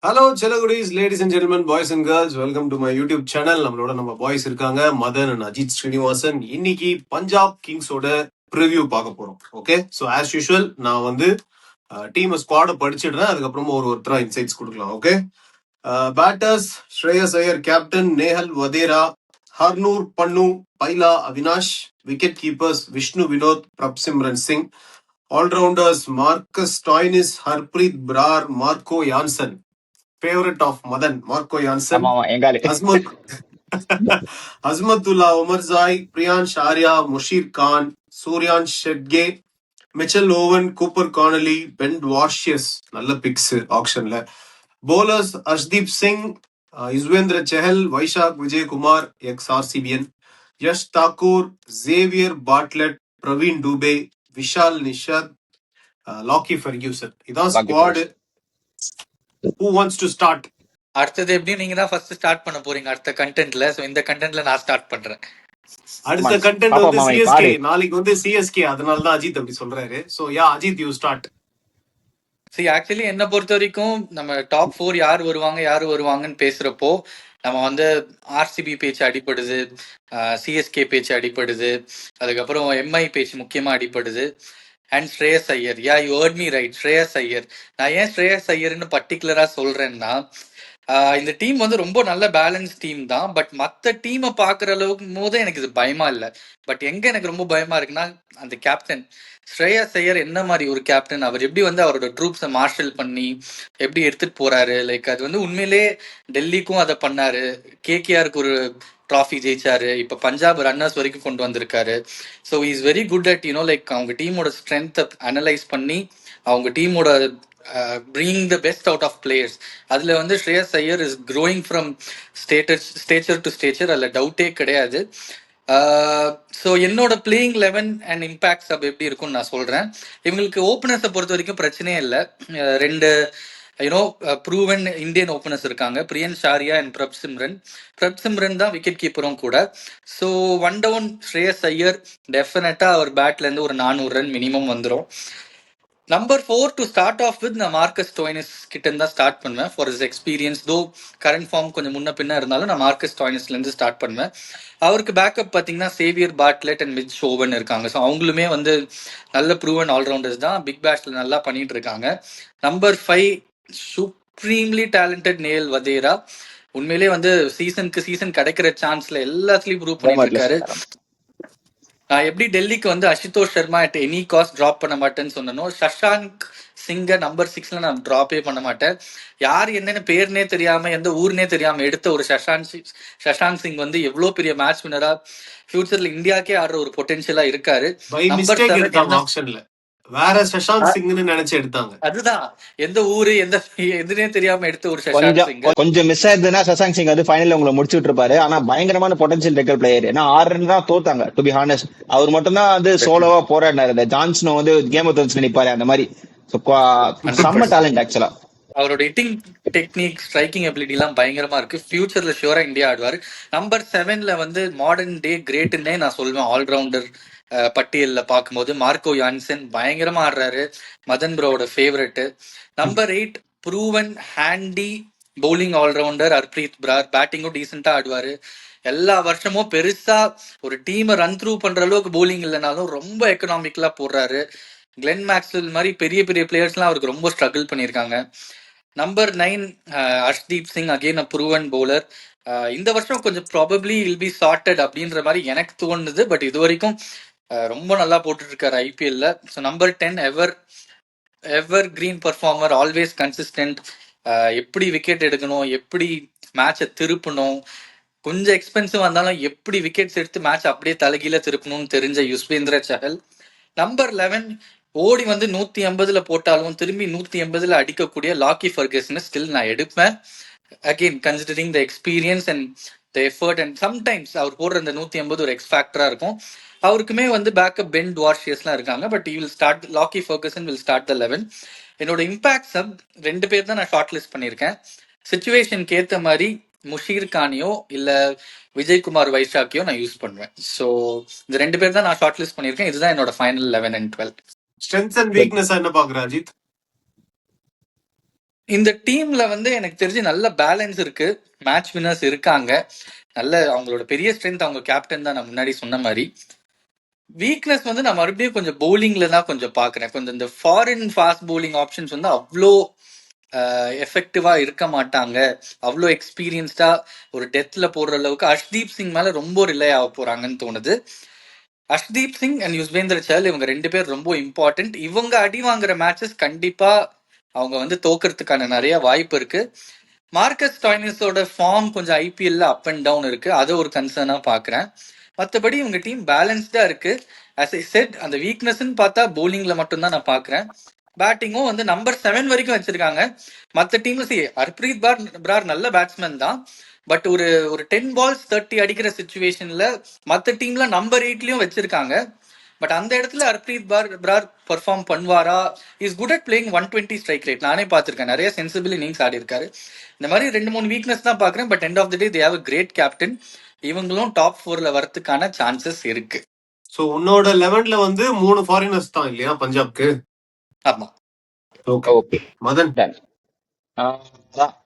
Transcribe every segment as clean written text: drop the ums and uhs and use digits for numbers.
Hello செலகுடீஸ், ladies and gentlemen, boys and girls, welcome to my YouTube channel. நம்ம boys இருக்காங்க, Madan and Ajith Srinivasan. இன்னைக்கு Punjab கிங்ஸோட preview பார்க்க போறோம். ஓகே, ஸோ ஆஸ் யூஷுவல் நான் வந்து டீம் ஸ்குவாட படிச்சிடுறேன், அதுக்கப்புறமா ஒருத்தரா இன்சைட்ஸ் கொடுக்கலாம். Okay, batters Shreyas Iyer captain, Nehal Wadhera, Harnoor Pannu, Pyla Avinash. Wicket keepers Vishnu Vinod, Prabhsimran Singh. Allrounders Marcus Stoinis, Harpreet Brar, Marco Jansen. Favourite of Madan, Marco Jansen. Azmat Azmatullah Omarzai, Priyansh Arya, Musheer Khan, Suryansh Shedge, Mitchell Owen, Cooper Connolly, Ben வாஷியஸ். நல்ல பிக்ஸ் ஆக்ஷன்ல. Bowlers Arshdeep Singh, Yuzvendra Chahal, Vyshak Vijaykumar ex RCBian, Yash Thakur, Xavier Bartlett, Pravin Dubey, Vishal Nishad, Lockie Ferguson. இதான் squad. Who wants to start? அடுத்தது எப்படியும் நீங்க தான் first start பண்ண போறீங்க அடுத்த கண்டென்ட்ல. சோ இந்த கண்டென்ட்ல நான் ஸ்டார்ட் பண்றேன். அடுத்த கண்டென்ட் வந்து சிஎஸ்கே. நாளைக்கு வந்து சிஎஸ்கே, அதனால தான் அஜித் அப்படி சொல்றாரு. So yeah Ajith, you start. சரி, ஆக்சுவலி என்ன பொறுத்த வரைக்கும் நம்ம டாப் 4 யார் வருவாங்கன்னு பேசுறப்போ நம்ம வந்து ஆர்சிபி பேச்சு அடிப்படுது, சிஎஸ்கே பேச்சு அடிப்படுது, அதுக்கப்புறம் எம்ஐ பேச்சு முக்கியமா அடிப்படுது, and Shreyas Iyer. Yeah, you heard me right, Shreyas Iyer. நான் ஏன் ஸ்ரேயஸ் ஐயர்னு பர்டிகுலரா சொல்றேன்னா, இந்த டீம் வந்து ரொம்ப நல்ல பேலன்ஸ் டீம் தான். பட் மற்ற டீமை பார்க்குற அளவுக்கு போது எனக்கு இது பயமா இல்லை. பட் எங்க எனக்கு ரொம்ப பயமா இருக்குன்னா, அந்த கேப்டன் ஸ்ரேயஸ் ஐயர் என்ன மாதிரி ஒரு கேப்டன், அவர் எப்படி வந்து அவரோட ட்ரூப்ஸை மார்ஷல் பண்ணி எப்படி எடுத்துட்டு போறாரு. லைக் அது வந்து உண்மையிலே டெல்லிக்கும் அதை பண்ணாரு, கேகேஆருக்கு ஒரு ட்ராஃபி ஜெயிச்சாரு, இப்போ பஞ்சாப் ரன்னர்ஸ் வரைக்கும் கொண்டு வந்திருக்காரு. So is very good at like அவங்க டீமோட ஸ்ட்ரென்த்தை அனலைஸ் பண்ணி அவங்க டீமோட bringing the best out of players. அதில் வந்து Shreyas Iyer is growing from stature to stature, அதில் டவுட்டே கிடையாது. ஸோ என்னோட பிளேயிங் 11 அண்ட் இம்பேக்ட் சப் எப்படி இருக்கும்னு நான் சொல்கிறேன். இவங்களுக்கு ஓப்பனர்ஸை பொறுத்த வரைக்கும் பிரச்சனையே இல்லை. ரெண்டு ப்ரூவன் இந்தியன் ஓப்பனர்ஸ் இருக்காங்க, பிரியன் ஷாரியா அண்ட் பிரப்சிம்ரன் தான் விக்கெட் கீப்பரும் கூட. So one down Shreyas Iyer டெஃபினட்டாக அவர் பேட்லேருந்து ஒரு 400 ரன் மினிமம் வந்துடும். Number 4 to start off with நான் மார்க்கஸ் ஸ்டாய்னிஸ் கிட்ட இருந்தா ஸ்டார்ட் பண்ணுவேன். For his experience, though current form கொஞ்சம் முன்ன பின்ன இருந்தாலும் நான் மார்க்கஸ் ஸ்டாய்னிஸ்ல இருந்து ஸ்டார்ட் பண்ணுவேன். அவருக்கு பேக்கப் பார்த்தீங்கன்னா Xavier Bartlett and Mitch Owen இருக்காங்க. ஸோ அவங்களுமே வந்து நல்ல ப்ரூவன் ஆல்ரவுண்டர்ஸ் தான், பிக் பேஷ்ல நல்லா பண்ணிட்டு இருக்காங்க. Number 5 supremely talented Nehal Wadhera. உண்மையிலே வந்து சீசன் கிடைக்கிற சான்ஸ்ல எல்லாத்துலயும் ப்ரூவ் பண்ணிட்டு இருக்காரு. நான் எப்படி டெல்லிக்கு வந்து Ashutosh Sharma at any cost drop பண்ண மாட்டேன்னு சொன்னனோ, சஷாங்க் சிங்கை நம்பர் 6ல நான் ட்ராப்பே பண்ண மாட்டேன். யார் என்னென்ன பேர்னே தெரியாம எந்த ஊர்னே தெரியாம எடுத்த ஒரு சஷாங்க் சிங் வந்து எவ்வளவு பெரிய மேட்ச் வினரா ஃபியூச்சர்ல இந்தியாக்கே ஆடுற ஒரு பொட்டன்ஷியலா இருக்காரு. நம்பர் 7 வேற சஷாங்க் சிங்னு நினைச்சு எடுத்தாங்க. அதுதான், எந்த ஊரு எதுனே தெரியாம எடுத்த ஒரு சஷாங்க் சிங். கொஞ்சம் மிஸ் ஆயிருதுன்னா சஷாங்க் சிங் வந்து ஃபைனல்ல உங்களை முடிச்சுட்டு இருப்பாரு. ஆனா பயங்கரமான பொட்டன்ஷியல் இருக்கிற பிளேயர். ஏன்னா 6 ரன் தான் தோத்தாங்க, டு பி ஹானஸ்ட். அவர் மட்டும் தான் வந்து சோலோவா போராடினாரு. இந்த ஜான்சனும் வந்து கேம் ஆஃப் த்ரோன்ஸ்ல நிப்பாரு அந்த மாதிரி. செம்ம டேலண்ட் ஆக்சுவலா. அவரோட ஹிட்டிங் டெக்னிக், ஸ்ட்ரைக்கிங் எபிலிட்டி எல்லாம் பயங்கரமா இருக்கு. ஃபியூச்சர்ல ஷியூரா இந்தியா ஆடுவாரு. நம்பர் 7ல வந்து மாடர்ன் டே கிரேட்னே நான் சொல்வேன். ஆல்ரவுண்டர் பட்டியலில் பார்க்கும்போது மார்க்கோ யான்சன் பயங்கரமா ஆடுறாரு, மதன் ப்ரோவோட favourite. Number 8 proven handy bowling all rounder Harpreet Brar. பேட்டிங்கும் டீசெண்டா ஆடுவாரு. எல்லா வருஷமும் பெருசா ஒரு டீமை ரன் த்ரூ பண்ற அளவுக்கு பவுலிங் இல்லைனாலும் ரொம்ப எக்கனாமிக்கலா போடுறாரு. கிளென் மேக்ஸ்வெல் மாதிரி பெரிய பெரிய பிளேயர்ஸ்லாம் அவருக்கு ரொம்ப ஸ்ட்ரகிள் பண்ணியிருக்காங்க. Number 9 Harshdeep Singh, again a proven bowler. இந்த வருஷம் கொஞ்சம் ப்ராபப்ளி வில் பி சார்ட்டட் அப்படின்ற மாதிரி எனக்கு தோணுது. பட் இது வரைக்கும் ரொம்ப நல்லா போட்டுட்டு இருக்காரு ஐபிஎல்ல. So number 10 ever green performer, always consistent. எப்படி விக்கெட் எடுக்கணும், எப்படி மேட்சை திருப்பணும், கொஞ்சம் எக்ஸ்பென்சிவ் இருந்தாலும் எப்படி விக்கெட்ஸ் எடுத்து மேட்ச் அப்படியே தலைகீழ திருப்பணும்னு தெரிஞ்ச யுஸ்வேந்திர சஹல். நம்பர் 11 ஓடி வந்து 180ல போட்டாலும் திரும்பி 180ல அடிக்கக்கூடிய லாக்கி ஃபர்கசன் ஸ்டில் நான் எடுப்பேன். Again considering the experience and the effort, and sometimes அவர் போடுற அந்த 180 ஒரு எக்ஸ் ஃபேக்டரா இருக்கும். அவருக்குமே வந்து பேக்கப் பென் டுவார்ஷியஸ்லாம் இருக்காங்க. But you will start, லாக்கி Ferguson will start the 11. என்னோட இம்பாக்ட் சப் 2 பேர் தான் நான் ஷார்ட் லிஸ்ட் பண்ணியிருக்கேன். சிச்சுவேஷனுக்கு ஏற்ற மாதிரி முஷீர் கானியோ இல்ல விஜய்குமார் வைஷாக்கியோ நான் யூஸ் பண்ணுவேன். ஸோ இந்த 2 பேர் தான் நான் ஷார்ட் லிஸ்ட் பண்ணியிருக்கேன். இதுதான் என்னோட final 11 and 12. Strengths and weakness என்ன பாக்குற அஜித்? இந்த டீம்ல வந்து எனக்கு தெரிஞ்சு நல்ல பேலன்ஸ் இருக்கு. மேட்ச் வின்னர்ஸ் இருக்காங்க. நல்ல அவங்களோட பெரிய ஸ்ட்ரென்த் அவங்க கேப்டன் தான், நான் முன்னாடி சொன்ன மாதிரி. வீக்னஸ் வந்து நான் மறுபடியும் கொஞ்சம் பவுலிங்ல தான் கொஞ்சம் பாக்குறேன். கொஞ்சம் இந்த ஃபாரின் ஃபாஸ்ட் பவுலிங் ஆப்ஷன்ஸ் வந்து அவ்வளோ எஃபெக்டிவா இருக்க மாட்டாங்க. அவ்வளோ எக்ஸ்பீரியன்ஸ்டா ஒரு டெத்ல போடுற அளவுக்கு அர்ஷ்தீப் சிங் மேல ரொம்ப ரிலே ஆக போறாங்கன்னு தோணுது. அர்ஷ்தீப் சிங் அண்ட் யுஸ்வேந்திர சஹல் இவங்க 2 பேர் ரொம்ப இம்பார்ட்டன்ட். இவங்க அடி வாங்குற மேட்சஸ் கண்டிப்பா அவங்க வந்து தோக்கறதுக்கான நிறைய வாய்ப்பு இருக்கு. மார்க்கஸ் ஸ்டாய்னிஸோட ஃபார்ம் கொஞ்சம் ஐபிஎல்ல அப் அண்ட் டவுன் இருக்கு, அதை ஒரு கன்சர்னா பாக்குறேன். மற்றபடி இவங்க டீம் பேலன்ஸ்டா இருக்கு. as I said, அந்த வீக்னஸ்ன்னு பார்த்தா பவுலிங்ல மட்டும்தான் நான் பாக்குறேன். பேட்டிங்கும் வந்து நம்பர் 7 வரைக்கும் வச்சிருக்காங்க. மற்ற டீம்ல ஹர்ப்ரீத் பிரார் நல்ல பேட்ஸ்மேன் தான். பட் ஒரு ஒரு 10 balls 30 அடிக்கிற சுச்சுவேஷன்ல மற்ற டீம்ல நம்பர் 8லயும் வச்சிருக்காங்க. பட் அந்த இடத்துல ஹர்ப்ரீத் பிரார் பெர்ஃபார்ம் பண்ணுவாரா? Is good at playing 120 strike rate. நானே பார்த்திருக்கேன், நிறைய சென்சிபிள் இன்னிங்ஸ் ஆடி இருக்காரு. இந்த மாதிரி 2-3 வீக்னஸ் தான் பாக்குறேன். But end of the day they have a great captain. இவங்களும் டாப் 4ல வரதுக்கான சான்சஸ் இருக்கு. சோ உன்னோட 11ல வந்து 3 ஃபாரினர்ஸ் தான் இல்லையா பஞ்சாப்க்கு? ஆமா. Okay Madan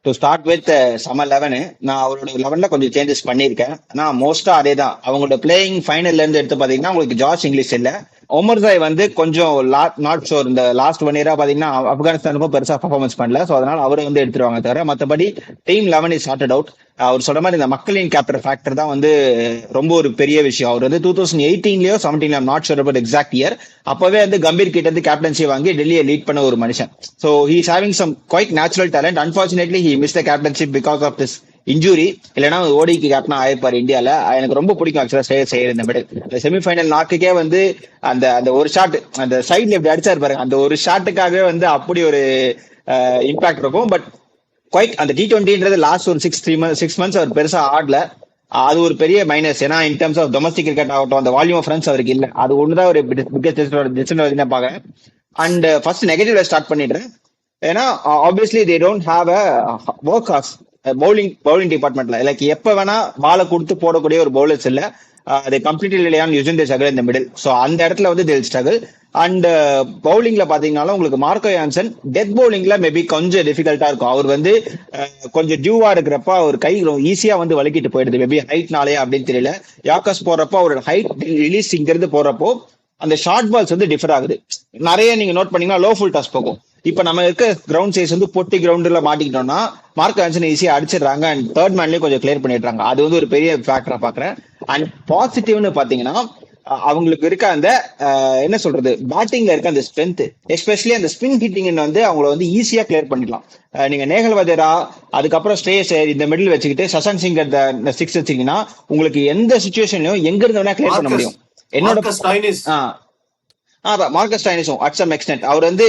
to start with some 11. நான் அவரோட 11ல கொஞ்சம் சேஞ்சஸ் பண்ணியிருக்கேன். நான் மோஸ்டா அதே தான். அவங்களோட பிளேயிங் ஃபைனல்ல இருந்து எடுத்து பாத்தீங்கன்னா உங்களுக்கு ஜார்ஜ் இங்கிலீஷ் இல்ல, ஒமர்சாய் வந்து கொஞ்சம் நாட் ஷோர். இந்த லாஸ்ட் 1 year பாத்தீங்கன்னா ஆப்கானிஸ்தானுக்கும் பெருசா பர்ஃபார்மன்ஸ் பண்ணல. ஸோ அதனால அவரை வந்து எடுத்துருவாங்க தவிர மற்றபடி டீம் 11 இஸ் சார்ட்டட் அவுட். அவர் சொல்ற மாதிரி இந்த மக்களின் கேப்டர் ஃபேக்டர் தான் வந்து ரொம்ப ஒரு பெரிய விஷயம். அவர் வந்து 2018லயோ 17 not sure about exact year, அப்பவே வந்து கம்பீர் கிட்ட இருந்து கேப்டன்சி வாங்கி டெல்லியை லீட் பண்ண ஒரு மனுஷன். So he is having some quite natural talent. Unfortunately he miss the captaincy because of this injury. இல்லைன்னா ஓடிக்கு கேப்டனா ஆயிருப்பாரு இந்தியால. எனக்கு ரொம்ப பிடிக்கும் ஆக்சுவலா செய்ய இந்த மெடல். செமிஃபைனல் நாக்குக்கே வந்து அந்த அந்த ஒரு ஷாட் அந்த சைட்ல எப்படி அடிச்சாரு பாருங்க, அந்த ஒரு ஷாட்டுக்காகவே வந்து அப்படி ஒரு இம்பாக்ட் இருக்கும். பட் குவைட் அந்த T20ன்றது லாஸ்ட் ஒரு 6 months அவர் பெருசா ஆடல. அது ஒரு பெரிய மைனஸ். ஏன்னா in terms of domestic cricket ஆகட்டும் அந்த வால்யூம் ஆஃப் ரன்ஸ் அவருக்கு இல்ல. அது ஒண்ணுதான் ஒரு பிக்கெஸ்ட் பாக்குறேன். அண்ட் ஃபர்ஸ்ட் நெகட்டிவ்ல ஸ்டார்ட் பண்ணிடுறேன். ஏன்னா obviously they don't have a work horse bowling டிபார்ட்மெண்ட்ல. லைக் எப்ப வேணா பாலை கொடுத்து போடக்கூடிய ஒரு பவுலர்ஸ் இல்ல. they completely rely on Yuzvendra Chahal in the middle. So அந்த இடத்துல வந்து they'll struggle. அண்ட் பவுலிங்ல பாத்தீங்கன்னாலும் உங்களுக்கு மார்க்கோ யான்சன் டெத் பவுலிங்ல மேபி கொஞ்சம் டிஃபிகல்ட்டா இருக்கும். அவர் வந்து கொஞ்சம் டியூவா இருக்கிறப்ப அவர் கை ஈஸியா வந்து வலிக்கிட்டு போயிடுது. மேபி ஹைட்னாலே அப்படின்னு தெரியல. யாக்கஸ் போறப்போ அவரோட ஹைட் ரிலீஸ் இங்கிருந்து போறப்போ அந்த ஷார்ட் பால்ஸ் வந்து டிஃபர் ஆகுது. நிறைய நீங்க நோட் பண்ணீங்கன்னா லோ ஃபுல் டச் போகும். இப்ப நம்ம இருக்க கிரவுண்ட் சைஸ் வந்து பொட்டி கிரவுண்ட்ல மாட்டிக்கிட்டோம்னா மார்க் ஆன்சன் ஈஸியா அடிச்சிடுறாங்க. அண்ட் தேர்ட் மேன்லயும் கொஞ்சம் கிளியர் பண்ணிடுறாங்க. அது வந்து ஒரு பெரிய ஃபேக்டரா பாக்குறேன். அண்ட் பாசிட்டிவ்னு பாத்தீங்கன்னா அவங்களுக்கு இருக்க அந்த என்ன சொல்றது பேட்டிங்ல இருக்க அந்த ஸ்ட்ரென்த், எஸ்பெஷலி அந்த ஸ்பின் ஹிட்டிங் வந்து அவங்கள வந்து ஈஸியா கிளியர் பண்ணிடலாம். நீங்க நேகல் வதேரா அதுக்கப்புறம் ஸ்ரேயஸ் இந்த மிடில் வச்சுக்கிட்டு சசாங்க் சிங் 6 வச்சீங்கன்னா உங்களுக்கு எந்த சுச்சுவேஷன்லயும் எங்க இருந்து வேணா கிளியர் பண்ண முடியும். என்னோட மார்க்கஸ் ஸ்டாய்னிஸும் அட் சம் எக்ஸ்டென்ட் அவர் வந்து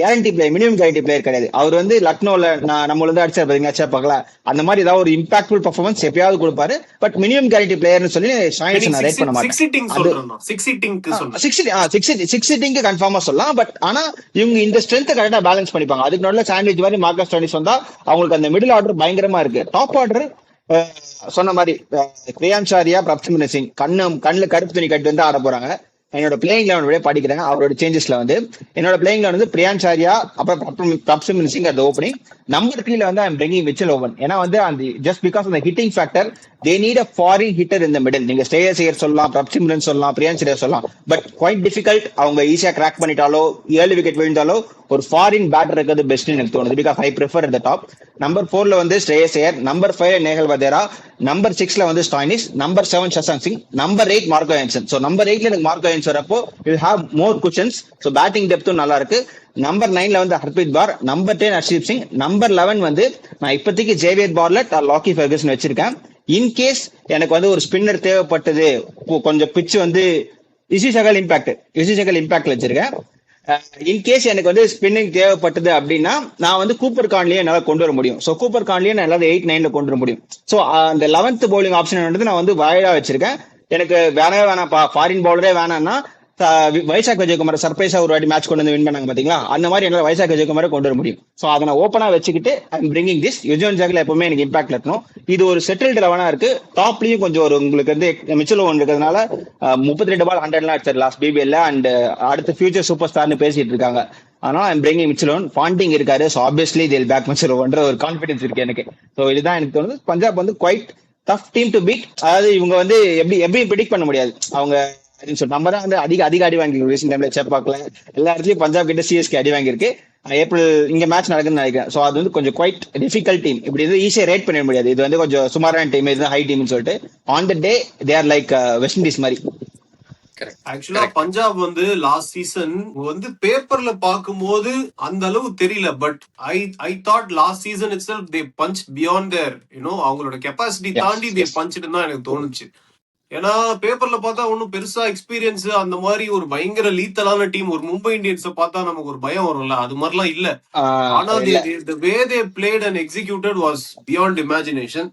guarantee player, minimum guarantee player கிடையாது. அவர் வந்து லக்னோல நம்ம வந்து அடிச்சார் பாத்தீங்களா பார்க்கல, அந்த மாதிரி ஏதாவது ஒரு இம்பாக்ட்ஃபுல் பர்ஃபார்மன்ஸ் எப்பயாவது கொடுப்பாரு. பட் மினிமம் கேரண்டி பிளேயர்னு சொல்லி ஸ்டாய்னிஸ் நான் ரேட் பண்ண மாட்டேன். சிக்ஸ் ஹிட்டிங்க்கு கன்ஃபார்மா சொல்லலாம். பட் ஆனா இவங்க இந்த ஸ்ட்ரென்த் கரெக்டா பேலன்ஸ் பண்ணிப்பாங்க. அதுக்கு நல்ல சாண்ட்விச் மாதிரி மார்க்கஸ் ஸ்டாய்னிஸ் வந்தா அவங்களுக்கு அந்த மிடில் ஆர்டர் பயங்கரமா இருக்கு. டாப் ஆர்டர் சொன்ன மாதிரி பிரியான்சாரியா, பிரப்சிமரன் சிங் கண்ணுல கருப்பு துணி கட்டி வந்து ஆட போறாங்க. என்னோட பிளேயிங் லெவன் படிக்கிறேன். அவரோட சேஞ்சஸ்ல வந்து என்னோட பிளேயிங் லெவன் வந்து பிரியான்சாரியா, அப்புறம் பிரப்சிமரன் சிங் அட் ஓப்பனிங். நம்பர் 3ல வந்து ஐம் பிரிங்கிங் மிச்சல் ஓவன். ஏன்னா வந்து அந்த just because of the hitting factor they need a foreign hitter in the middle. நீங்க ஸ்ரேயஸ் ஐயர் சொல்லலாம், பிரப்சிமரன் சொல்லலாம், பிரியான்சாரியா சொல்லலாம். But quite difficult. அவங்க ஈஸியா கிராக் பண்ணிட்டாலோ 7 விக்கெட் விழுந்தாலோ ஒரு ஃபாரின் பேட்டர் இருக்கிறது பெஸ்ட் எனக்கு தோணுது. Because I prefer at the top. Number 4ல வந்து ஸ்ரேயஸ் ஐயர், நம்பர் 5 நேகல் வதேரா, நம்பர் 6ல வந்து Stoinis, number 7 Shashank Singh, number 8 Marco Jansen. So number 8ல எனக்கு மார்க்கோ யான்சன் வரப்போ you have more cushions. So batting டெப்த்தும் நல்லா இருக்கு. நம்பர் 9ல வந்து ஹர்ப்ரீத் பார், நம்பர் 10 ஹர்ஷீப் சிங், நம்பர் 11 வந்து நான் இப்போதைக்கு Xavier Bartlett or Lockie Ferguson வச்சிருக்கேன். இன்கேஸ் எனக்கு வந்து ஒரு ஸ்பின்னர் தேவைப்பட்டது, கொஞ்சம் பிட்ச் வந்து யுஸ்வேந்திர சஹல் இம்பாக்ட் வச்சிருக்கேன். இன்கேஸ் எனக்கு வந்து ஸ்பின்னிங் தேவைப்பட்டது அப்படின்னா நான் வந்து கூப்பர் கான்லியே என்னால் கொண்டு வர முடியும். ஸோ கூப்பர் கான்லியே நான் 8-9ல கொண்டு வர முடியும். ஸோ அந்த 11th பவுலிங் ஆப்ஷன் வந்து நான் வந்து வாய்டா வச்சிருக்கேன். எனக்கு வேணவே வேணாம், ஃபாரின் பவுலரே வேணாம்னா வைசாக் விஜயகுமார் சர்ப்ரைஸா ஒரு வாட்டி மேட்ச் கொண்டு வந்து வின் பண்ணாங்க பாத்தீங்களா, அந்த மாதிரி என்னால வைசாக் விஜயகுமாரை கொண்டு வர முடியும். சோ அதை நான் ஓப்பனா வச்சுக்கிட்டு I'm bringing this. Yuzvendra Chahal எப்பவுமே எனக்கு இம்பாக்ட் இருக்கணும். இது ஒரு செட்டில்டு லெவனா இருக்கு. டாப்லயும் கொஞ்சம் ஒரு உங்களுக்கு வந்து மிச்சல் ஓவன் இருக்கிறதுனால 32 பால் 100 அடிச்சார் லாஸ்ட் பிபிஎல்ல. அண்ட் அடுத்த ஃபியூச்சர் சூப்பர் ஸ்டார்னு பேசிட்டு இருக்காங்க. ஆனா I'm bringing Mitchell Owen. Ponting இருக்காரு, so obviously they'll back Mitchell ஓவன்ற ஒரு கான்ஃபிடன்ஸ் இருக்கு எனக்கு. ஸோ இதுதான் எனக்கு தோணுது. பஞ்சாப் வந்து quite tough team to beat. அதாவது இவங்க வந்து எப்படி ப்ரிடிக்ட் பண்ண முடியாது. அவங்க நம்ம தான் வந்து அதிக அதிக அடி வாங்கிருக்கோம் ரீசெண்ட் டைம்ல. சேப்பாக்ல எல்லா இடத்துலயும் பஞ்சாப் கிட்ட சிஎஸ்கே அடி வாங்கியிருக்கு. ஏப்ரல் இங்க மேட்ச் நடக்குதுன்னு நினைக்கிறேன். ஸோ அது வந்து கொஞ்சம் குவைட் டிஃபிகல்ட் டீம். இப்படி வந்து ஈஸியா ரேட் பண்ண முடியாது. இது வந்து கொஞ்சம் சுமாரான டீம், இது ஹை டீம்னு சொல்லிட்டு. On the day they are like west Indies மாதிரி. ஆக்சுவலா பஞ்சாப் வந்து லாஸ்ட் சீசன் வந்து பேப்பர்ல பார்க்கும்போது அந்த அளவு தெரியல. But I thought last season itself they punch beyond their அவங்களோட கெப்பாசிட்டி தாண்டி தே பஞ்சுன்னு தான் எனக்கு தோணுச்சு. ஏன்னா பேப்பர்ல பார்த்தா ஒன்னும் பெருசா எக்ஸ்பீரியன்ஸ் அந்த மாதிரி ஒரு பயங்கர லீத்தலான டீம், ஒரு மும்பை இந்தியன்ஸை பார்த்தா நமக்கு ஒரு பயம் வரும்ல, அது மாதிரிலாம் இல்ல. ஆனா the way they played and executed was beyond imagination.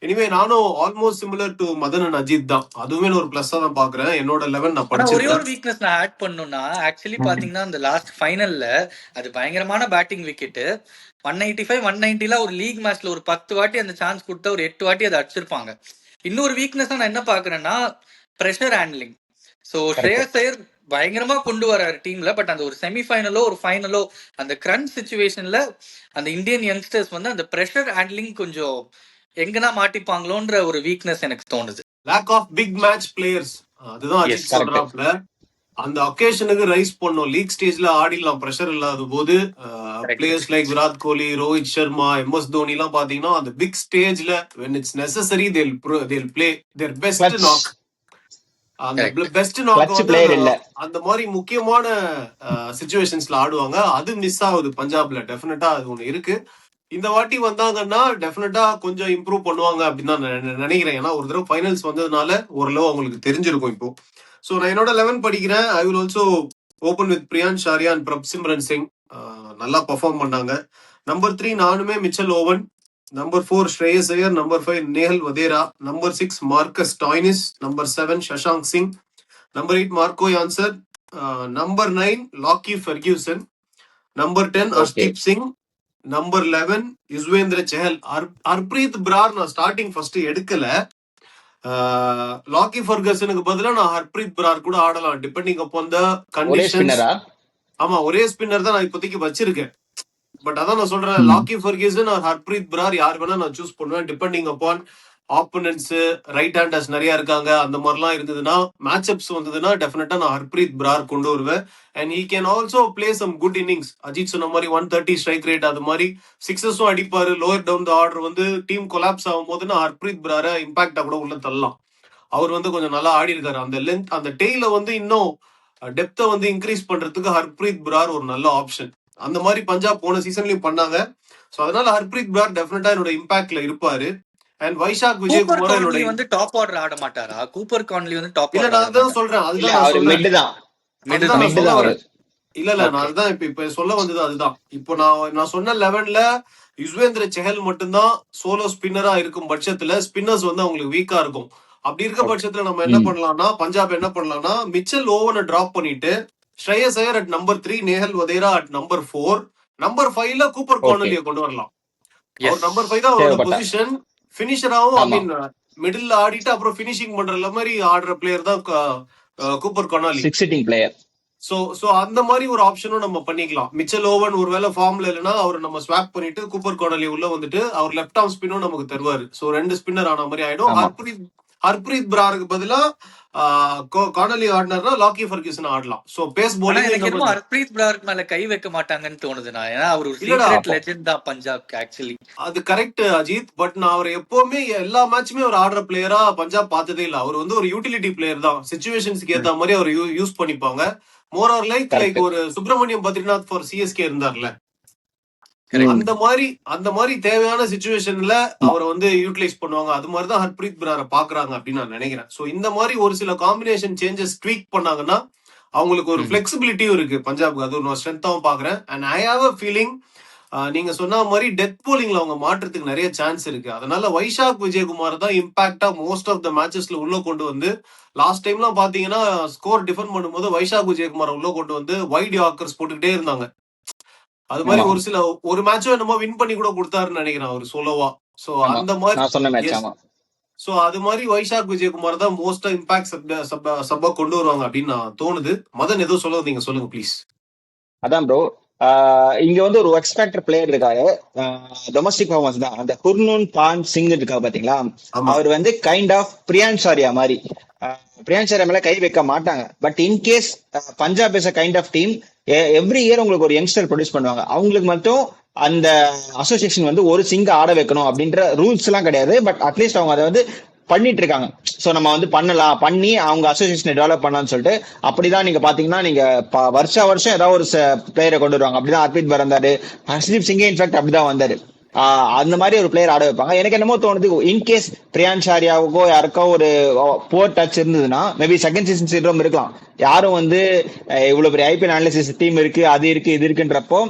Anyway நானும் almost similar to Madan and Ajith தான். அதுவுமே ஒரு பிளஸ் தான் பாக்குறேன். என்னோட 11 நான் ஆனா ஒரே படிச்சிருக்கேன். ஒரு வீக்னஸ் நான் ஆட் பண்ணணும்னா, ஆக்சுவலி பாத்தீங்கன்னா அந்த லாஸ்ட் ஃபைனல்ல அது பயங்கரமான பேட்டிங் விக்கெட் 195 190ல ஒரு லீக் மேட்ச்ல ஒரு 10 வாட்டி அந்த சான்ஸ் கொடுத்தா ஒரு 8 வாட்டி அதை அடிச்சிருப்பாங்க. இன்னொரு வீக்னஸ் நான் என்ன பாக்குறேன்னா பிரஷர் ஹேண்ட்லிங். ஸோ ஸ்ரேயஸ் ஐயர் பயங்கரமா கொண்டு வராரு டீம்ல. பட் அந்த ஒரு செமிஃபைனலோ ஒரு ஃபைனலோ அந்த கிரன்ச் சுச்சுவேஷன்ல அந்த இந்தியன் யங்ஸ்டர்ஸ் வந்து அந்த பிரஷர் ஹேண்ட்லிங் கொஞ்சம் எங்கன்னா மாட்டிப்பாங்களோன்ற ஒரு வீக்னஸ் எனக்கு தோணுது. Lack of big match players, அதுதான் அஜித் சொல்றாப்ல. அந்த ஒகேஷனுக்கு ரைஸ் பண்ணும். லீக் ஸ்டேஜ்ல ஆடிடலாம் பிரஷர் இல்லாத போது. Players like Virat Kohli, Rohit Sharma, MS Dhoni எல்லாம் பாத்தீங்கன்னா அந்த பிக் ஸ்டேஜ்ல when it's necessary they'll play their best knock. அந்த பெஸ்ட் நாக் வந்து அந்த மாதிரி முக்கியமான சிச்சுவேஷன்ஸ்ல ஆடுவாங்க. அது மிஸ் ஆகுது பஞ்சாப்ல. டெஃபினட்டா அது ஒண்ணு இருக்கு. இந்த வாட்டி வந்தாங்கன்னா டெஃபினட்டா கொஞ்சம் இம்ப்ரூவ் பண்ணுவாங்க அப்படின்னு நான் நினைக்கிறேன். ஏன்னா ஒரு தடவை ஃபைனல்ஸ் வந்ததுனால ஓரளவு அவங்களுக்கு தெரிஞ்சிருக்கும் இப்போ. ஸோ நான் என்னோட 11 படிக்கிறேன். I will also open with Priyansh Arya and Prabhsimran Singh. நல்லா பர்ஃபார்ம் பண்ணாங்க. நம்பர் 3 நானுமே Mitchell Owen. Number 4 Shreyas Iyer. Number 5 Nehal Wadhera. Number 6 Marcus Stoinis. Number 7 Shashank Singh. Number 8 Marco Jansen. Number 9 Lockie Ferguson. Number 10 Arshdeep Singh. Number 11 Yuzvendra Chahal. Harpreet Brar நான் ஸ்டார்டிங் ஃபர்ஸ்ட் எடுக்கல. லாக்கி ஃபெர்கூசனுக்கு பதிலா நான் ஹர்ப்ரீத் பிரார் கூட ஆடலாம் டிபெண்டிங் அப்பான் த கண்டிஷன்ஸ். ஆமா, ஒரே ஸ்பின்னர் தான் நான் இப்போதைக்கு வச்சிருக்கேன். பட் அதான் நான் சொல்றேன், Lockie Ferguson or Harpreet Brar யார் வேணா நான் சூஸ் பண்ணுவேன் depending upon opponents. Right handers நிறைய இருக்காங்க. அந்த மாதிரிலாம் இருந்ததுன்னா, மேட்ச் அப்ஸ் வந்ததுன்னா டெஃபினட்டா நான் ஹர்ப்ரீத் பிரார் கொண்டு வருவேன். And he can also play some good innings. Ajith சொன்ன மாதிரி 130 ஸ்ட்ரைக் ரேட், அது மாதிரி சிக்ஸஸும் அடிப்பாரு. லோயர் டவுன் த ஆர்டர் வந்து டீம் கொலாப்ஸ் ஆகும் போது நான் ஹர்ப்ரீத் பிராரை இம்பாக்டா கூட உள்ள தள்ளலாம். அவர் வந்து கொஞ்சம் நல்லா ஆடி இருக்காரு. அந்த லென்த், அந்த டெய்ல வந்து இன்னும் டெப்த்தை வந்து இன்க்ரீஸ் பண்றதுக்கு ஹர்ப்ரீத் பிரார் ஒரு நல்ல ஆப்ஷன். அந்த மாதிரி பஞ்சாப் போன சீசன்லயும் பண்ணாங்க. ஸோ அதனால ஹர்ப்ரீத் பிரார் டெஃபினட்டா என்னோட இம்பாக்ட்ல இருப்பாரு. அண்ட் வைஷாக் விஜயகுமார் என்னோட வந்து டாப் ஆர்டர் ஆட மாட்டாரா? கூப்பர் கான்லி வந்து டாப் இல்ல, நான் அதான் சொல்றேன். அதுதான் நான் சொல்றேன். இல்ல நான் அதுதான் இப்ப சொல்ல வந்தது அதுதான். இப்போ நான் சொன்ன 11ல யுஸ்வேந்திர செஹல் மட்டும்தான் சோலோ ஸ்பின்னரா இருக்கும் பட்சத்துல ஸ்பின்னர்ஸ் வந்து அவங்களுக்கு வீக்கா இருக்கும். அப்படி இருக்க பட்சத்துல நம்ம என்ன பண்ணலாம்னா, பஞ்சாப் என்ன பண்ணலாம்னா, மிச்சல் ஓவனை டிராப் பண்ணிட்டு Shreyas Iyer at number 3, Nehal Wadhera at number 4, number 5ல கூப்பர் கார்னலியை கொண்டு வரலாம். அவர் நம்பர் 5 தான் அவரோட பொசிஷன். பினிஷராவும் ஐ மீன் மிடில் ஆடிட்டு அப்புறம் பினிஷிங் பண்ற மாதிரி ஆடுற பிளேயர் தான் கூப்பர் கார்னலி. சோ அந்த மாதிரி ஒரு ஆப்ஷனும் நம்ம பண்ணிக்கலாம். மிச்சல் ஓவன் ஒருவேளை ஃபார்ம்ல இல்லைன்னா அவர் நம்ம ஸ்வாப் பண்ணிட்டு கூப்பர் கார்னலி உள்ள வந்துட்டு அவர் லெஃப்ட் ஆர்ம் ஸ்பின்னும் நமக்கு தருவாரு. சோ 2 ஸ்பின்னர் ஆன மாதிரி ஆயிடும். ஹர்ப்ரீத் பிராருக்கு பதிலா கார்னலி ஆடினார்னா லாக்கி ஃபெர்கூசன் ஆடலாம். சோ பேஸ் போலிங் ஹர்ப்ரீத் பிராருக்கு மேல கை வைக்க மாட்டாங்கன்னு தோணுது. நான் ஏன்னா அவர் ஒரு சீக்ரெட் லெஜெண்ட் தான் பஞ்சாப்க்கு ஆக்சுவலி. அது கரெக்ட் அஜித். பட் நான் அவர் எப்பவுமே எல்லா மேட்சுமே ஒரு ஆடுற பிளேயரா பஞ்சாப் பார்த்ததே இல்ல. அவர் வந்து ஒரு யூட்டிலிட்டி பிளேயர் தான். சிச்சுவேஷன்ஸ்க்கு ஏத்த மாதிரி அவர் யூஸ் பண்ணிப்பாங்க. மோர் ஆர் லைக் ஒரு சுப்பிரமணியம் பத்ரிநாத் ஃபார் சிஎஸ்கே இருந்தார்ல, அந்த மாதிரி தேவையான சிச்சுவேஷன்ல அவரை வந்து யூட்டிலைஸ் பண்ணுவாங்க. அது மாதிரிதான் ஹர்ப்ரீத் பிராரை பாக்குறாங்க அப்படின்னு நான் நினைக்கிறேன். சோ இந்த மாதிரி ஒரு சில காம்பினேஷன் சேஞ்சஸ் ட்வீக் பண்ணாங்கன்னா அவங்களுக்கு ஒரு பிளெக்சிபிலிட்டியும் இருக்கு பஞ்சாப்க்கு. அது ஒரு ஸ்ட்ரென்த்தாவும் பாக்குறேன். And I have a feeling நீங்க சொன்ன மாதிரி டெத் போலிங்ல அவங்க மாற்றத்துக்கு நிறைய சான்ஸ் இருக்கு. அதனால வைஷாக் விஜயகுமார் தான் இம்பாக்டா மோஸ்ட் ஆஃப் த மேட்சஸ்ல உள்ள கொண்டு வந்து, லாஸ்ட் டைம்லாம் பாத்தீங்கன்னா ஸ்கோர் டிஃபெண்ட் பண்ணும்போது வைஷாக் விஜயகுமார் உள்ள கொண்டு வந்து வைட் யாக்கர்ஸ் போட்டுக்கிட்டே இருந்தாங்க. அது மாதிரி ஒரு மேட்சும் என்னமோ வின் பண்ணி கூட கொடுத்தாருன்னு நினைக்கிறேன் அவர் சோலோவா. சோ அந்த மாதிரி சோ அது மாதிரி வைஷாக் விஜயகுமார் தான் மோஸ்டா இம்பாக்ட் சப்பா கொண்டு வருவாங்க அப்படின்னு நான் தோணுது. மதன் ஏதோ சொல்ல நீங்க சொல்லுங்க ப்ளீஸ். அதான் ப்ரோ, இங்க வந்து ஒரு எக்ஸ்பெக்டர் பிளேயர் இருக்காரு, டொமஸ்டிக் பர்ஃபார்மன்ஸ் தான். அந்த ஹுர்னூன் பான் சிங் இருக்கா பாத்தீங்களா, ஆமா. அவர் வந்து கைண்ட் ஆஃப் பிரியான் சாரியா மாதிரி. பிரியான் சாரியா மேல கை வைக்க மாட்டாங்க. But in case Punjab is a kind of team, every year உங்களுக்கு ஒரு யங்ஸ்டர் ப்ரொடியூஸ் பண்ணுவாங்க. அவங்களுக்கு மட்டும் அந்த அசோசியேஷன் வந்து ஒரு சிங்க ஆட வைக்கணும் அப்படின்ற ரூல்ஸ் எல்லாம் கிடையாது. பட் அட்லீஸ்ட் அவங்க அதை வந்து பண்ணிட்டு இருக்காங்க. சோ நம்ம வந்து பண்ணலாம், பண்ணி அவங்க அசோசியேஷனை டெவலப் பண்ணலாம்னு சொல்லிட்டு. அப்படிதான் நீங்க பாத்தீங்கன்னா நீங்க வருஷம் ஏதாவது ஒரு பிளேயரை கொண்டு வருவாங்க. அப்படிதான் அர்பித் வந்தாரு, ஹர்ஷ்தீப் சிங்கே இன்ஃபேக்ட் அப்படிதான் வந்தாரு. அந்த மாதிரி ஒரு பிளேயர் ஆட வைப்பாங்க. எனக்கு என்னமோ தோணுது, இன்கேஸ் பிரியான் ஷாரியாவுக்கோ யாருக்கோ ஒரு போர் டச் இருந்ததுன்னா மேபி செகண்ட் சீசன் சிண்ட்ரோம் இருக்கலாம். யாரும் வந்து இவ்வளவு பெரிய ஐபிஎல் அனாலிசிஸ் டீம் இருக்கு, அது இருக்கு, இது இருக்குன்றப்போ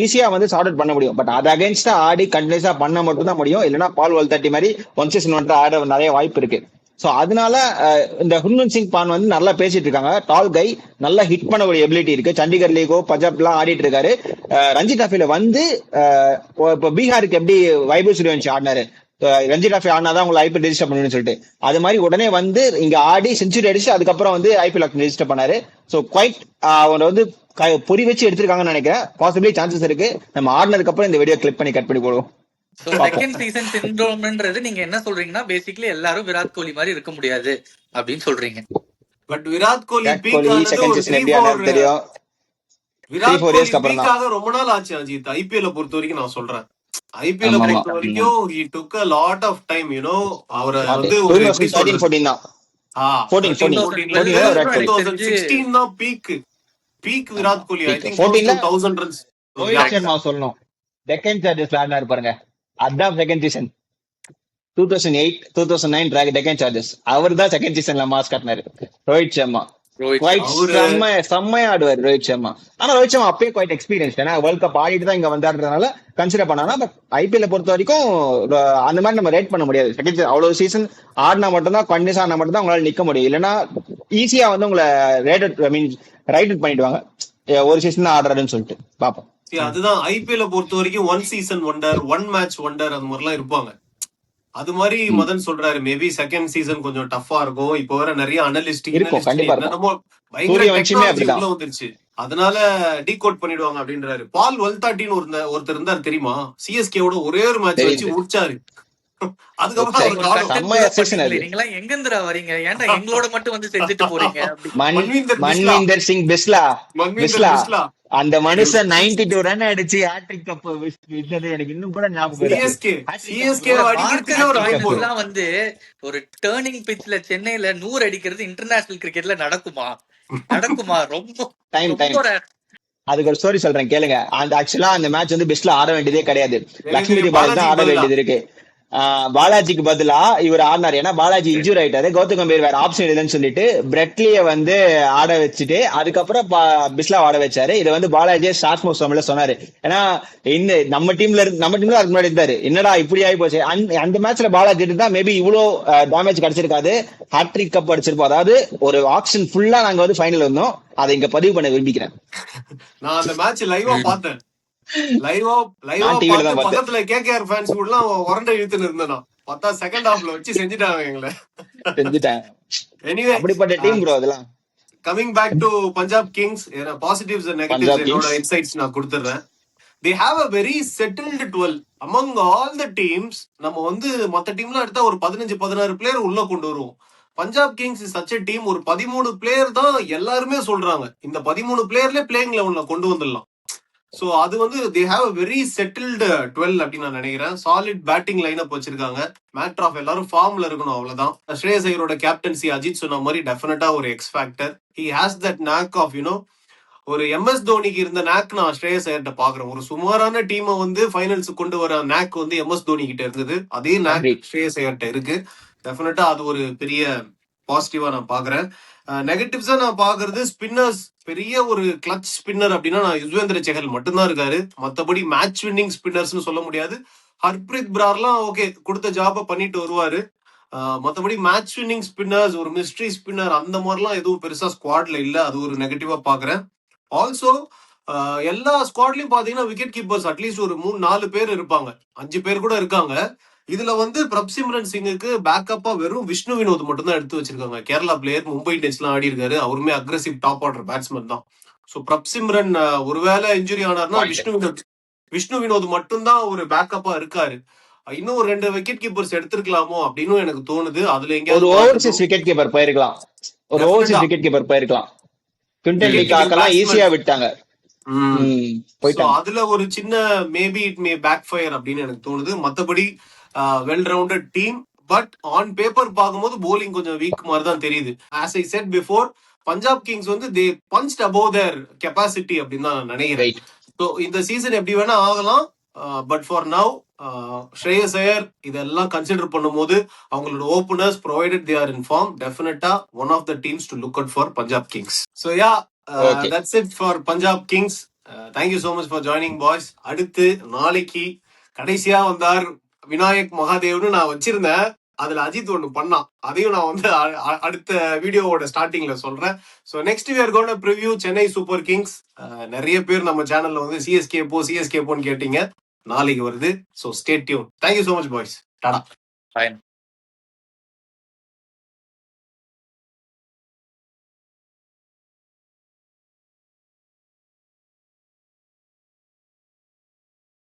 ஈஸியா வந்து சார்ட் அவுட் பண்ண முடியும். பட் அது அகைன்ஸ்டா ஆடி கண்டினியூஸா பண்ண மட்டும் தான் முடியும். இல்லைன்னா பால் வல்தட்டி மாதிரி ஒன் சீசன் ஒன்று ஆட நிறைய வாய்ப்பு இருக்கு. சோ அதனால இந்த ஹுர்மன் சிங் பான் வந்து நல்லா பேசிட்டு இருக்காங்க. டால் கை, நல்லா ஹிட் பண்ணக்கூடிய எபிலிட்டி இருக்கு. சண்டிகர் லீகோ பஞ்சாப் எல்லாம் ஆடிட்டு இருக்காரு. ரஞ்சி டிராஃபில வந்து இப்போ பீகாருக்கு எப்படி வைபவ் சூரியவன்ஷி ஆடினாரு, ரஞ்சி டிராஃபி ஆடினாதான் உங்களை ஐபிஎல் ரெஜிஸ்டர் பண்ணணும்னு சொல்லிட்டு, அது மாதிரி உடனே வந்து இங்க ஆடி செஞ்சுரி அடிச்சு அதுக்கப்புறம் வந்து ஐபிஎல் ரெஜிஸ்டர் பண்ணாரு. ஸோ குவைட் அவனை வந்து பொறி வச்சு எடுத்திருக்காங்கன்னு நினைக்கிறேன். பாசிபிளி சான்சஸ் இருக்கு. நம்ம ஆடினதுக்கு அப்புறம் இந்த வீடியோ கிளிக் பண்ணி கட் பண்ணி போடுவோம். சோ செகண்ட் சீசன் சிண்ட்ரோம்ன்றது நீங்க என்ன சொல்றீங்கன்னா, பேசிக்கலி எல்லாரும் விராட் கோலி மாதிரி இருக்க முடியாது அப்படின்னு சொல்றீங்க. பட் விராட் கோலி விராட் பீக் கோலி ஆனது செகண்ட் ஒரு சீசன் எப்படி ஆனாரு தெரியும். விராட் 3-4 கோலி இயர்ஸ்க்கு அப்புறம் பீக் தான். ஆக ரொம்ப நாள் ஆச்சு அஜித். ஐபிஎல் பொறுத்த வரைக்கும் நான் சொல்றேன், ஐபிஎல் ஆமா ஆமா. பொறுத்த வரைக்கும் he took a lot of time, அவரை வந்து ஒரு எப்படி 2013 சொல்றது, 14 தான். 14 13-14 விராட் கோலி. 2016 தான் peak Virat Kohli. I think 14ல 1000 ரன்ஸ். ரோஹித் சர்மா சொல்லணும். டெக்கன் சார்ஜர்ஸ்ல ஆடினாரு பாருங்க, அதான் செகண்ட் சீசன். 2008 2009 டெக்கன் சார்ஜர்ஸ், அவர் தான் செகண்ட் சீசன்ல மாஸ் காட்டினாரு. ரோஹித் சர்மா குவைட் செம்மையா ஆடுவார் ரோஹித் சர்மா. ஆனா ரோஹித் சர்மா அப்பயே குவைட் எக்ஸ்பீரியன்ஸ், ஏன்னா வேர்ல்ட் கப் ஆடிட்டு தான் இங்க வந்தாடுறதுனால கன்சிடர் பண்ணானா. பட் ஐபிஎல் பொறுத்த வரைக்கும் அந்த மாதிரி நம்ம ரேட் பண்ண முடியாது. செகண்ட் அவ்வளவு சீசன் ஆடினா மட்டும்தான், கண்டினியூஸ் ஆனா மட்டும் தான் உங்களால நிக்க முடியும். இல்லைன்னா ஈஸியா வந்து உங்களை ரைட் பண்ணிடுவாங்க, ஒரு சீசன் தான் ஆடுறாருன்னு சொல்லிட்டு. பாப்போம். அதுதான் ஐபிஎல் பொறுத்த வரைக்கும் one season wonder, one match wonder, அது மாதிரிலாம் இருப்பாங்க. அது மாதிரி மதன் சொல்றாரு, மேபி செகண்ட் சீசன் கொஞ்சம் டஃபா இருக்கும். இப்போ வர நிறைய அனலிஸ்ட் என்னமோ பயங்கர டெக்னாலஜி உள்ள வந்துருச்சு, அதனால டீகோட் பண்ணிடுவாங்க அப்படின்றாரு. பால் வல்தாட்டின்னு ஒருத்தர் இருந்தாரு தெரியுமா, சிஎஸ்கேவோட ஒரே ஒரு மேட்ச் வச்சு முடிச்சாரு. நீங்களா எங்க இருந்துடா வரீங்க, ஏன்டா எங்களோட மட்டும் வந்து செஞ்சுட்டு போறீங்க? மன்விந்தர் சிங் பிஸ்லா, அந்த மனுஷன் 92 ரன் அடிச்சு ஹேட்ரிக் கப் விட்டது எனக்கு இன்னும் கூட ஞாபகம் இருக்கு. வந்து ஒரு டர்னிங் பிட்ச்ல சென்னையில 100 அடிக்கிறது இன்டர்நேஷனல் கிரிக்கெட்ல நடக்குமா? ரொம்ப டைம். அதுக்கு ஒரு ஸ்டோரி சொல்றேன் கேளுங்க. அந்த ஆக்சுவலா அந்த மேட்ச் வந்து பெஸ்ட்ல ஆட வேண்டியதே கிடையாது, லட்சுமி பாலாஜி தான் ஆட வேண்டியது இருக்கு. பாலாஜிக்கு பதிலா இவர் ஆடினாரு. ஏன்னா பாலாஜி இன்ஜூர் ஆயிட்டாரு, கௌதம் கம்பீர் வேற ஆப்ஷன் இல்லைன்னு சொல்லிட்டு பிரெட்லிய வந்து ஆட வச்சுட்டு அதுக்கப்புறம் பிஸ்லா ஆட வச்சாரு. இதை வந்து பாலாஜியே ஷார்ட் மோஸ்ட் சொன்னாரு. ஏன்னா இந்த நம்ம டீம்ல அதுக்கு முன்னாடி இருந்தாரு, என்னடா இப்படி ஆகி போச்சு. அந்த மேட்ச்ல பாலாஜி இருந்தா மேபி இவ்வளவு டேமேஜ் கிடைச்சிருக்காது, ஹேட்ரிக் கப் அடிச்சிருப்போம். அதாவது ஒரு ஆக்ஷன் ஃபுல்லா நாங்க வந்து ஃபைனல் வந்தோம். அதை இங்க பதிவு பண்ண விரும்பிக்கிறேன். நான் அந்த மேட்ச் லைவா பார்த்தேன். பக்கத்துல கேகேஆர் ஃபேன்ஸ் கூட எல்லாம் உரண்ட இழுத்துன்னு இருந்தேன். பார்த்தா செகண்ட் ஹாஃப்ல வச்சு செஞ்சுட்டாங்க எங்களை. எனிவே அப்படிப்பட்ட டீம் ப்ரோ அதெல்லாம். Coming back to Punjab Kings, positives and negatives என்னோட இன்சைட்ஸ் நான் கொடுத்துறேன். They have a very settled 12 among all the teams. நம்ம வந்து மத்த டீம்லாம் எடுத்தா ஒரு 15-16 பிளேயர் உள்ள கொண்டு வருவோம். Punjab Kings is such a team, ஒரு 13 பிளேயர் தான் எல்லாருமே சொல்றாங்க. இந்த 13 பிளேயர்ல பிளேயிங் லெவல்ல கொண்டு வந்துடலாம். சோ அது வந்து they have a very settled 12 அப்படின்னு நான் நினைக்கிறேன். சாலிட் பேட்டிங் லைனப் வச்சிருக்காங்க. மேட்டர் ஆஃப் எல்லாரும் ஃபார்ம்ல இருக்கணும், அவ்வளவுதான். ஸ்ரேயஸ் ஐயரோட கேப்டன்சி அஜித் சொன்ன மாதிரி டெஃபினட்டா ஒரு X factor. He has that knock off ஒரு எம்எஸ் தோனிக்கு இருந்த நாக் நான் ஸ்ரேயஸ் ஐயர்கிட்ட பாக்குறேன். ஒரு சுமாரான டீமை வந்து ஃபைனல்ஸ் கொண்டு வர நாக் வந்து எம்எஸ் தோனி கிட்ட இருந்தது, அதே நாக் ஸ்ரேயஸ் ஐயர்கிட்ட இருக்கு. டெஃபினட்டா அது ஒரு பெரிய பாசிட்டிவா நான் பாக்குறேன். நெகட்டிவ்ஸா நான் பாக்குறது ஸ்பின்னர்ஸ். பெரிய ஒரு கிளச் ஸ்பின்னர் அப்படின்னா நான் யுஸ்வேந்திர செஹல் மட்டும்தான் இருக்காரு. மத்தபடி மேட்ச் வின்னிங் ஸ்பின்னர்ஸ்னு சொல்ல முடியாது. ஹர்ப்ரீத் பிரார்லாம் ஓகே, கொடுத்த ஜாப பண்ணிட்டு வருவாரு. மத்தபடி மேட்ச் வின்னிங் ஸ்பின்னர்ஸ், ஒரு மிஸ்ட்ரி ஸ்பின்னர் அந்த மாதிரிலாம் எதுவும் பெருசா ஸ்குவாட்ல இல்ல. அது ஒரு நெகட்டிவா பாக்குறேன். ஆல்சோ எல்லா ஸ்குவாட்லயும் பாத்தீங்கன்னா விக்கெட் கீப்பர்ஸ் அட்லீஸ்ட் ஒரு 3-4 பேர் இருப்பாங்க, 5 பேர் கூட இருக்காங்க. இதுல வந்து பிரப்சிம்ரன் சிங்குக்கு பேக்கப்பா வெறும் விஷ்ணு வினோத் மட்டும் தான் எடுத்து வச்சிருக்காங்க. கேரளா பிளேயர், மும்பை இந்தியன்ஸ் எல்லாம் ஆடி இருக்காரு. அவருமே அக்ரெசிவ் டாப் ஆர்டர் பேட்ஸ்மேன் தான். ஸோ பிரப்சிம்ரன் ஒருவேளை இன்ஜுரி ஆனார்னா பாயிண்ட் விஷ்ணு வினோத் மட்டும்தான் ஒரு பேக்கப்பா இருக்காரு. இன்னும் ஒரு 2 விக்கெட் கீப்பர்ஸ் எடுத்திருக்கலாமோ அப்படின்னு எனக்கு தோணுது. அதுல ஒரு எங்கேயாவது ஓவர்சீஸ் விக்கெட் கீப்பர் போயிருக்கலாம். ஒரு ஓவர்சீஸ் டெஃபினட்டா விக்கெட் கீப்பர் போயிருக்கலாம். குவிண்டன் விக்கெட் டி கீப்பிங் காக்கெல்லாம் ஈஸியா பேட்ஸ்மேன். விட்டாங்க. ஸோ போயிட்டாங்க. அதுல ஒரு சின்ன maybe it may back fire அப்படின்னு எனக்கு தோணுது. மத்தபடி well rounded team. But on paper பார்க்கும்போது போலிங் கொஞ்சம் வீக் மாதிரி தான் தெரியுது. As I said before, Punjab Kings வந்து தே பஞ்ச்ட் அபோவ் தேர் கெப்பாசிட்டி அப்படின்னு தான் நான் நினைக்கிறேன். ரைட். ஸோ இந்த சீசன் எப்படி வேணா ஆகலாம். But for now Shreyas Iyer இதெல்லாம் கன்சிடர் பண்ணும்போது அவங்களோட openers provided they are in form, டெஃபினட்டா one of the teams to look out for Punjab Kings. So yeah, okay. That's it for Punjab Kings. Thank you so much for joining boys. அடுத்து நாளைக்கு கடைசியா வந்தார் விநாயக் மகாதேவ்னு நான் வச்சிருந்தேன். அதுல அஜித் ஒண்ணு பண்ணான். அதையும் நான் வந்து அடுத்த வீடியோவோட ஸ்டார்டிங்ல சொல்றேன். So next we are gonna preview Chennai Super Kings. நிறைய பேர் நம்ம சேனல்ல வந்து சிஎஸ்கே போன்னு கேட்டீங்க. நாளைக்கு வருது. So stay tune. Thank you so much boys. Tata. Fine.